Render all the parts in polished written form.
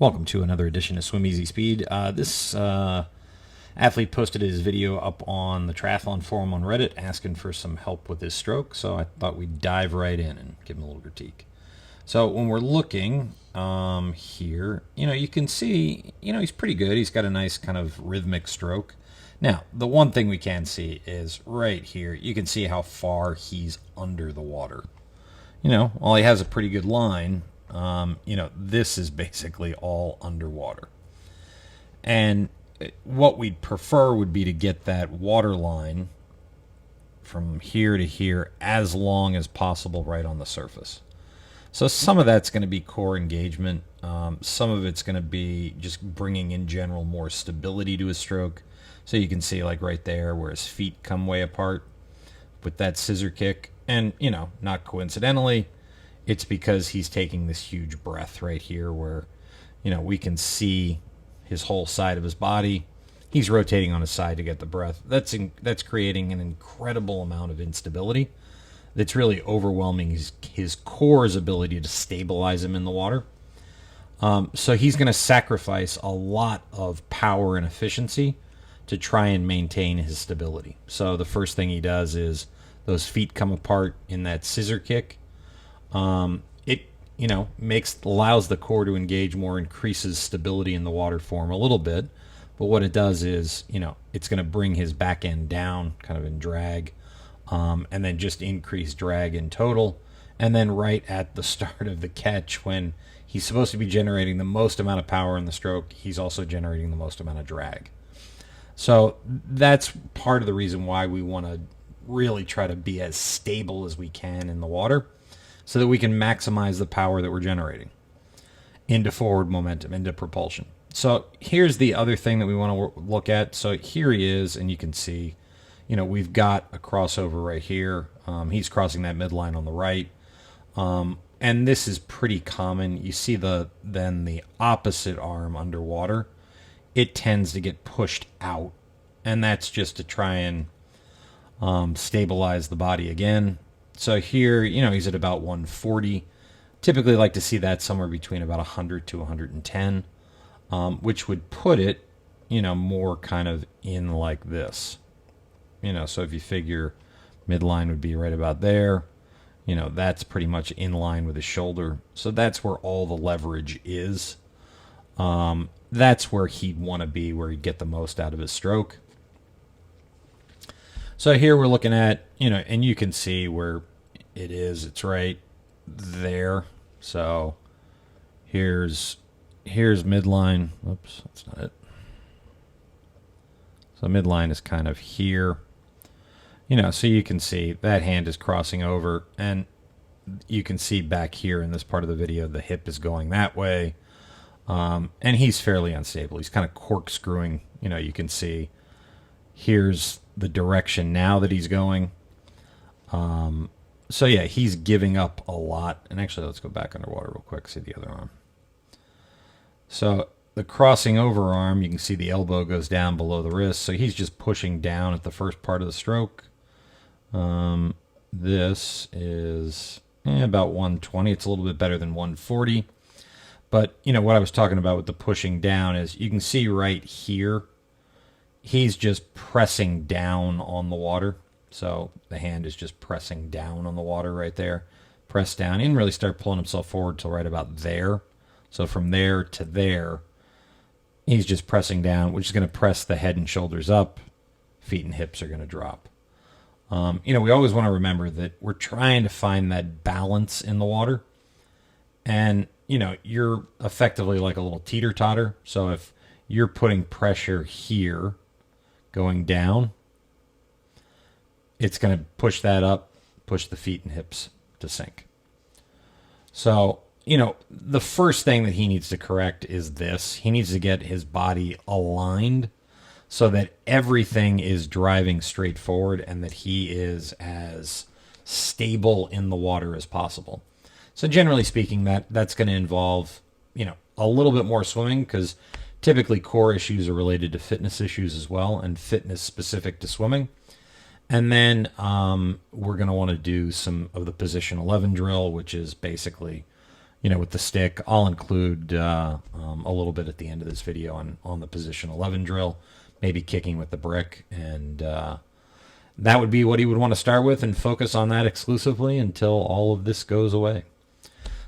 Welcome to another edition of Swim Easy Speed. This athlete posted his video up on the triathlon forum on Reddit asking for some help with his stroke, so I thought we'd dive right in and give him a little critique. So when we're looking here, you can see, he's pretty good. He's got a nice kind of rhythmic stroke. Now, the one thing we can see is right here, you can see how far he's under the water. While he has a pretty good line, this is basically all underwater. And what we'd prefer would be to get that water line from here to here as long as possible right on the surface. So some of that's going to be core engagement. Some of it's going to be just bringing in general more stability to his stroke. So you can see like right there where his feet come way apart with that scissor kick. And, not coincidentally, it's because he's taking this huge breath right here where, we can see his whole side of his body. He's rotating on his side to get the breath. That's creating an incredible amount of instability that's really overwhelming his core's ability to stabilize him in the water. So he's going to sacrifice a lot of power and efficiency to try and maintain his stability. So the first thing he does is those feet come apart in that scissor kick. It allows the core to engage more, increases stability in the water form a little bit. But what it does is, it's going to bring his back end down kind of in drag, and then just increase drag in total. And then right at the start of the catch, when he's supposed to be generating the most amount of power in the stroke, he's also generating the most amount of drag. So that's part of the reason why we want to really try to be as stable as we can in the water so that we can maximize the power that we're generating into forward momentum, into propulsion. So here's the other thing that we want to look at. So here he is, and you can see, we've got a crossover right here. He's crossing that midline on the right. And this is pretty common. You see then the opposite arm underwater, it tends to get pushed out. And that's just to try and stabilize the body again. So here, he's at about 140. Typically like to see that somewhere between about 100 to 110, which would put it, more kind of in like this. So if you figure midline would be right about there, that's pretty much in line with his shoulder. So that's where all the leverage is. That's where he'd want to be, where he'd get the most out of his stroke. So here we're looking at, and you can see where it is. It's right there. So here's midline. Oops, that's not it. So midline is kind of here. So you can see that hand is crossing over, and you can see back here in this part of the video, the hip is going that way. And he's fairly unstable. He's kind of corkscrewing. You can see here's the direction now that he's going. So yeah, he's giving up a lot. And actually, let's go back underwater real quick, see the other arm. So the crossing over arm, you can see the elbow goes down below the wrist. So he's just pushing down at the first part of the stroke. This is about 120. It's a little bit better than 140. But, what I was talking about with the pushing down is you can see right here, he's just pressing down on the water. So the hand is just pressing down on the water right there. Press down. He didn't really start pulling himself forward till right about there. So from there to there, he's just pressing down, which is going to press the head and shoulders up. Feet and hips are going to drop. We always want to remember that we're trying to find that balance in the water. And, you're effectively like a little teeter-totter. So if you're putting pressure here going down, it's going to push that up, push the feet and hips to sink. So, the first thing that he needs to correct is this. He needs to get his body aligned so that everything is driving straight forward and that he is as stable in the water as possible. So generally speaking, that's going to involve, a little bit more swimming, because typically core issues are related to fitness issues as well, and fitness specific to swimming. And then we're going to want to do some of the position 11 drill, which is basically, with the stick. I'll include a little bit at the end of this video on the position 11 drill, maybe kicking with the brick, and that would be what he would want to start with and focus on that exclusively until all of this goes away.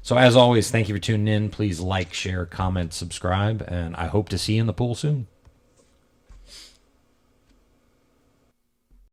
So as always, thank you for tuning in. Please like, share, comment, subscribe, and I hope to see you in the pool soon.